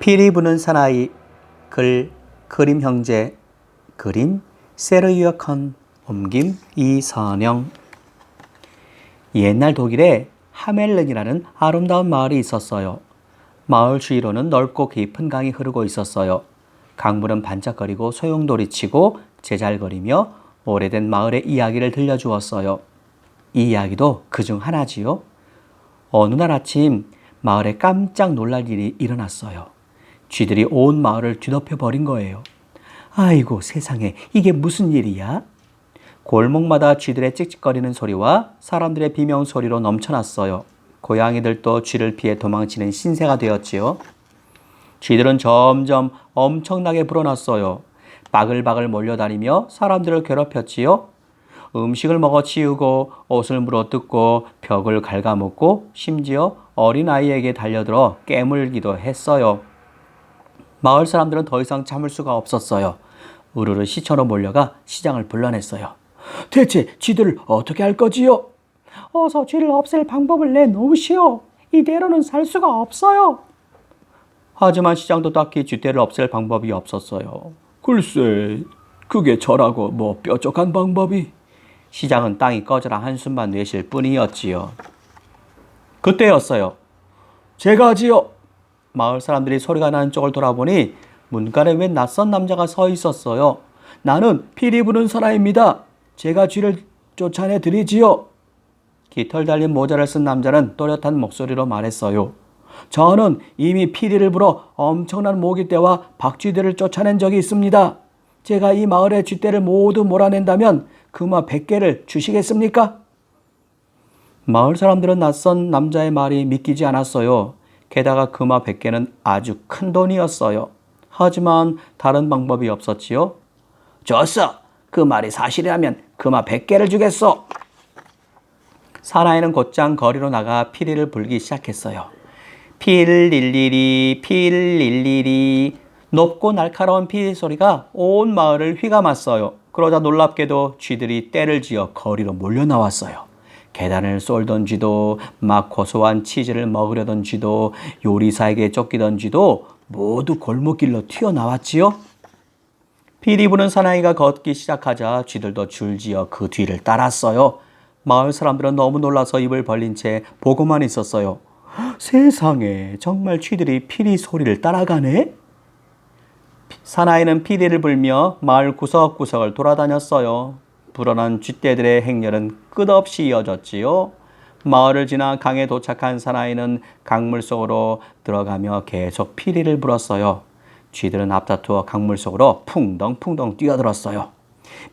피리 부는 사나이. 글 그림 형제. 그림 세르유아컨. 옮김 이선영. 옛날 독일에 하멜른이라는 아름다운 마을이 있었어요. 마을 주위로는 넓고 깊은 강이 흐르고 있었어요. 강물은 반짝거리고 소용돌이치고 제잘거리며 오래된 마을의 이야기를 들려주었어요. 이 이야기도 그중 하나지요. 어느 날 아침 마을에 깜짝 놀랄 일이 일어났어요. 쥐들이 온 마을을 뒤덮여 버린 거예요. 아이고 세상에, 이게 무슨 일이야? 골목마다 쥐들의 찍찍거리는 소리와 사람들의 비명소리로 넘쳐났어요. 고양이들도 쥐를 피해 도망치는 신세가 되었지요. 쥐들은 점점 엄청나게 불어났어요. 바글바글 몰려다니며 사람들을 괴롭혔지요. 음식을 먹어 치우고 옷을 물어뜯고 벽을 갉아먹고 심지어 어린아이에게 달려들어 깨물기도 했어요. 마을 사람들은 더 이상 참을 수가 없었어요. 우르르 시처로 몰려가 시장을 불러냈어요. 대체 쥐들을 어떻게 할 거지요? 어서 쥐를 없앨 방법을 내놓으시오. 이대로는 살 수가 없어요. 하지만 시장도 딱히 쥐떼를 없앨 방법이 없었어요. 글쎄, 그게 저라고 뭐 뾰족한 방법이? 시장은 땅이 꺼져라 한숨만 내쉴 뿐이었지요. 그때였어요. 제가 하지요. 마을 사람들이 소리가 나는 쪽을 돌아보니 문간에 웬 낯선 남자가 서 있었어요. 나는 피리 부는 사나이입니다. 제가 쥐를 쫓아내 드리지요. 깃털 달린 모자를 쓴 남자는 또렷한 목소리로 말했어요. 저는 이미 피리를 불어 엄청난 모기떼와 박쥐들을 쫓아낸 적이 있습니다. 제가 이 마을의 쥐떼를 모두 몰아낸다면 금화 100개를 주시겠습니까? 마을 사람들은 낯선 남자의 말이 믿기지 않았어요. 게다가 금화 100개는 아주 큰 돈이었어요. 하지만 다른 방법이 없었지요. 좋소. 그 말이 사실이라면 금화 100개를 주겠소. 사나이는 곧장 거리로 나가 피리를 불기 시작했어요. 필릴리리 필릴리리. 높고 날카로운 피리 소리가 온 마을을 휘감았어요. 그러자 놀랍게도 쥐들이 떼를 지어 거리로 몰려 나왔어요. 계단을 쏠던 쥐도, 막 고소한 치즈를 먹으려던 쥐도, 요리사에게 쫓기던 쥐도 모두 골목길로 튀어나왔지요. 피리 부는 사나이가 걷기 시작하자 쥐들도 줄지어 그 뒤를 따랐어요. 마을 사람들은 너무 놀라서 입을 벌린 채 보고만 있었어요. 세상에, 정말 쥐들이 피리 소리를 따라가네? 사나이는 피리를 불며 마을 구석구석을 돌아다녔어요. 불어난 쥐떼들의 행렬은 끝없이 이어졌지요. 마을을 지나 강에 도착한 사나이는 강물 속으로 들어가며 계속 피리를 불었어요. 쥐들은 앞다투어 강물 속으로 풍덩풍덩 뛰어들었어요.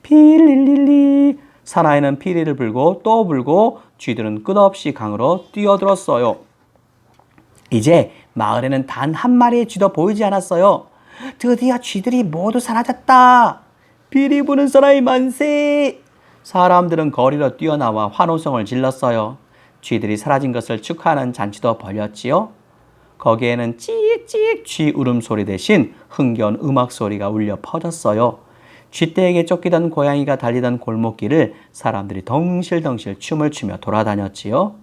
필릴릴리. 사나이는 피리를 불고 또 불고 쥐들은 끝없이 강으로 뛰어들었어요. 이제 마을에는 단 한 마리의 쥐도 보이지 않았어요. 드디어 쥐들이 모두 사라졌다. 피리 부는 사나이 만세! 사람들은 거리로 뛰어나와 환호성을 질렀어요. 쥐들이 사라진 것을 축하하는 잔치도 벌였지요. 거기에는 찍찍 쥐 울음소리 대신 흥겨운 음악소리가 울려 퍼졌어요. 쥐떼에게 쫓기던 고양이가 달리던 골목길을 사람들이 덩실덩실 춤을 추며 돌아다녔지요.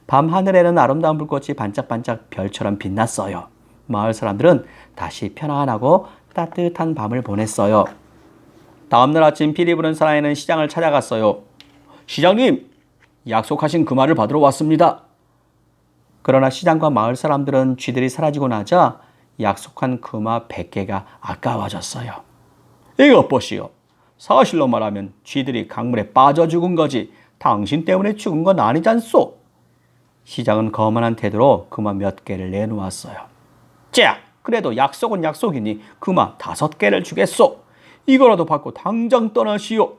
밤하늘에는 아름다운 불꽃이 반짝반짝 별처럼 빛났어요. 마을 사람들은 다시 편안하고 따뜻한 밤을 보냈어요. 다음날 아침 피리 부는 사나이는 시장을 찾아갔어요. 시장님, 약속하신 그 말을 받으러 왔습니다. 그러나 시장과 마을 사람들은 쥐들이 사라지고 나자 약속한 금화 100개가 아까워졌어요. 이것 보시오. 사실로 말하면 쥐들이 강물에 빠져 죽은 거지 당신 때문에 죽은 건 아니잖소. 시장은 거만한 태도로 금화 몇 개를 내놓았어요. 자, 그래도 약속은 약속이니 금화 5개를 주겠소. 이거라도 받고 당장 떠나시오.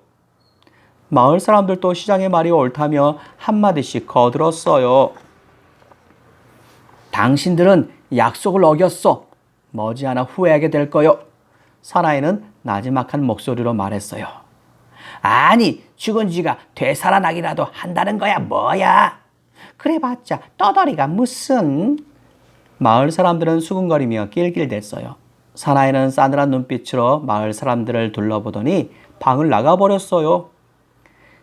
마을 사람들도 시장의 말이 옳다며 한마디씩 거들었어요. 당신들은 약속을 어겼어. 머지않아 후회하게 될 거요. 사나이는 나지막한 목소리로 말했어요. 아니, 죽은 쥐가 되살아나기라도 한다는 거야 뭐야. 그래봤자 떠돌이가 무슨. 마을 사람들은 수군거리며 낄낄댔어요. 사나이는 싸늘한 눈빛으로 마을 사람들을 둘러보더니 방을 나가버렸어요.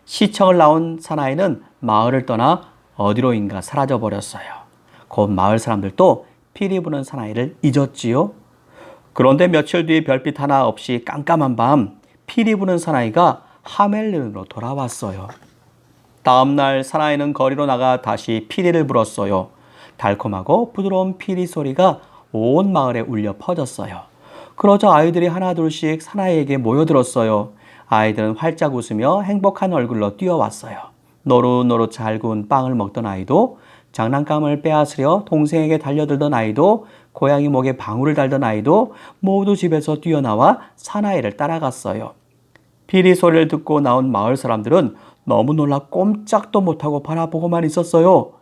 시청을 나온 사나이는 마을을 떠나 어디로인가 사라져버렸어요. 곧 마을 사람들도 피리 부는 사나이를 잊었지요. 그런데 며칠 뒤 별빛 하나 없이 깜깜한 밤 피리 부는 사나이가 하멜른으로 돌아왔어요. 다음날 사나이는 거리로 나가 다시 피리를 불었어요. 달콤하고 부드러운 피리 소리가 온 마을에 울려 퍼졌어요. 그러자 아이들이 하나둘씩 사나이에게 모여들었어요. 아이들은 활짝 웃으며 행복한 얼굴로 뛰어왔어요. 노릇노릇 잘 구운 빵을 먹던 아이도, 장난감을 빼앗으려 동생에게 달려들던 아이도, 고양이 목에 방울을 달던 아이도 모두 집에서 뛰어나와 사나이를 따라갔어요. 피리 소리를 듣고 나온 마을 사람들은 너무 놀라 꼼짝도 못하고 바라보고만 있었어요.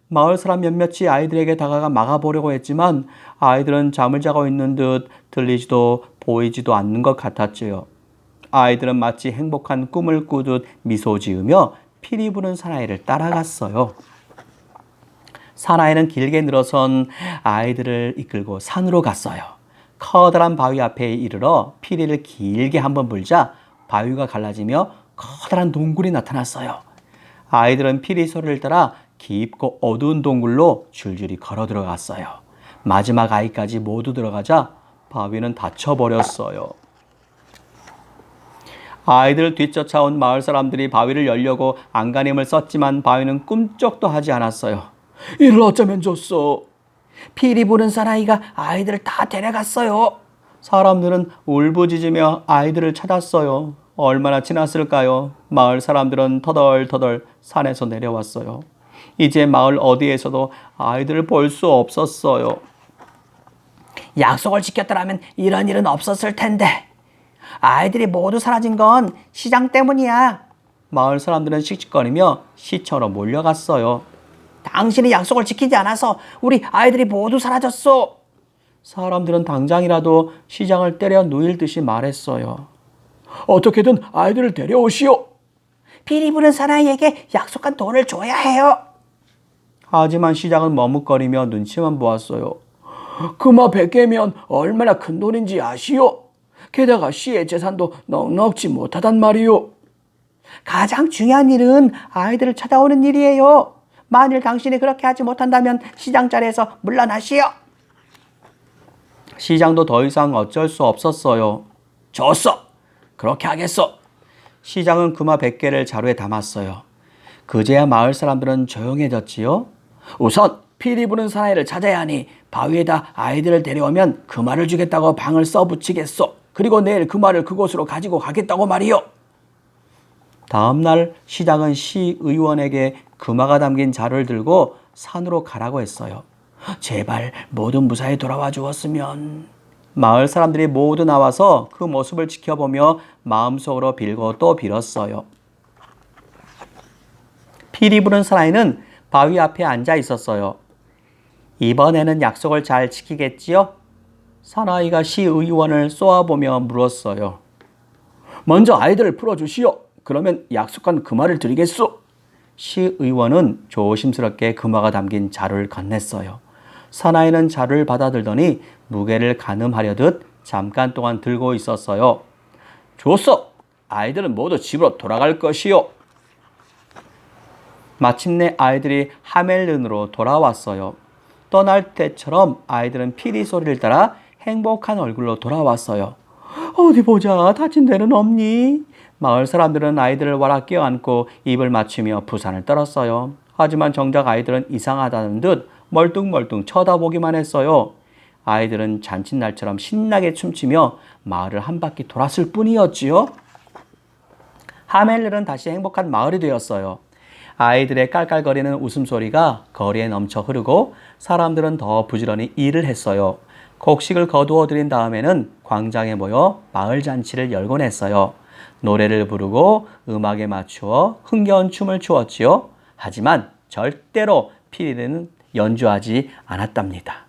마을 사람 몇몇이 아이들에게 다가가 막아보려고 했지만 아이들은 잠을 자고 있는 듯 들리지도 보이지도 않는 것 같았지요. 아이들은 마치 행복한 꿈을 꾸듯 미소 지으며 피리 부는 사나이를 따라갔어요. 사나이는 길게 늘어선 아이들을 이끌고 산으로 갔어요. 커다란 바위 앞에 이르러 피리를 길게 한번 불자 바위가 갈라지며 커다란 동굴이 나타났어요. 아이들은 피리 소리를 따라 깊고 어두운 동굴로 줄줄이 걸어 들어갔어요. 마지막 아이까지 모두 들어가자 바위는 닫혀버렸어요. 아이들을 뒤쫓아온 마을 사람들이 바위를 열려고 안간힘을 썼지만 바위는 꿈쩍도 하지 않았어요. 이를 어쩌면 좋소? 피리 부는 사나이가 아이들을 다 데려갔어요. 사람들은 울부짖으며 아이들을 찾았어요. 얼마나 지났을까요? 마을 사람들은 터덜터덜 산에서 내려왔어요. 이제 마을 어디에서도 아이들을 볼 수 없었어요. 약속을 지켰더라면 이런 일은 없었을 텐데. 아이들이 모두 사라진 건 시장 때문이야. 마을 사람들은 씩씩거리며 시처로 몰려갔어요. 당신이 약속을 지키지 않아서 우리 아이들이 모두 사라졌어. 사람들은 당장이라도 시장을 때려 누일 듯이 말했어요. 어떻게든 아이들을 데려오시오. 피리 부는 사나이에게 약속한 돈을 줘야 해요. 하지만 시장은 머뭇거리며 눈치만 보았어요. 금화 100개면 얼마나 큰 돈인지 아시오? 게다가 시의 재산도 넉넉지 못하단 말이오. 가장 중요한 일은 아이들을 찾아오는 일이에요. 만일 당신이 그렇게 하지 못한다면 시장 자리에서 물러나시오. 시장도 더 이상 어쩔 수 없었어요. 좋소. 그렇게 하겠소. 시장은 금화 100개를 자루에 담았어요. 그제야 마을 사람들은 조용해졌지요. 우선 피리 부는 사나이를 찾아야 하니 바위에다 아이들을 데려오면 금화를 주겠다고 방을 써붙이겠소. 그리고 내일 금화를 그곳으로 가지고 가겠다고 말이요. 다음날 시장은 시의원에게 금화가 담긴 자루를 들고 산으로 가라고 했어요. 제발 모두 무사히 돌아와 주었으면. 마을 사람들이 모두 나와서 그 모습을 지켜보며 마음속으로 빌고 또 빌었어요. 피리 부는 사나이는 바위 앞에 앉아 있었어요. 이번에는 약속을 잘 지키겠지요? 사나이가 시의원을 쏘아보며 물었어요. 먼저 아이들을 풀어주시오. 그러면 약속한 금화를 드리겠소. 시의원은 조심스럽게 금화가 담긴 자루를 건넸어요. 사나이는 자루를 받아들더니 무게를 가늠하려듯 잠깐 동안 들고 있었어요. 좋소. 아이들은 모두 집으로 돌아갈 것이요. 마침내 아이들이 하멜른으로 돌아왔어요. 떠날 때처럼 아이들은 피리 소리를 따라 행복한 얼굴로 돌아왔어요. 어디 보자. 다친 데는 없니? 마을 사람들은 아이들을 와라 껴안고 입을 맞추며 부산을 떨었어요. 하지만 정작 아이들은 이상하다는 듯 멀뚱멀뚱 쳐다보기만 했어요. 아이들은 잔칫날처럼 신나게 춤추며 마을을 한 바퀴 돌았을 뿐이었지요. 하멜른은 다시 행복한 마을이 되었어요. 아이들의 깔깔거리는 웃음소리가 거리에 넘쳐 흐르고 사람들은 더 부지런히 일을 했어요. 곡식을 거두어 들인 다음에는 광장에 모여 마을 잔치를 열곤 했어요. 노래를 부르고 음악에 맞추어 흥겨운 춤을 추었지요. 하지만 절대로 피리는 연주하지 않았답니다.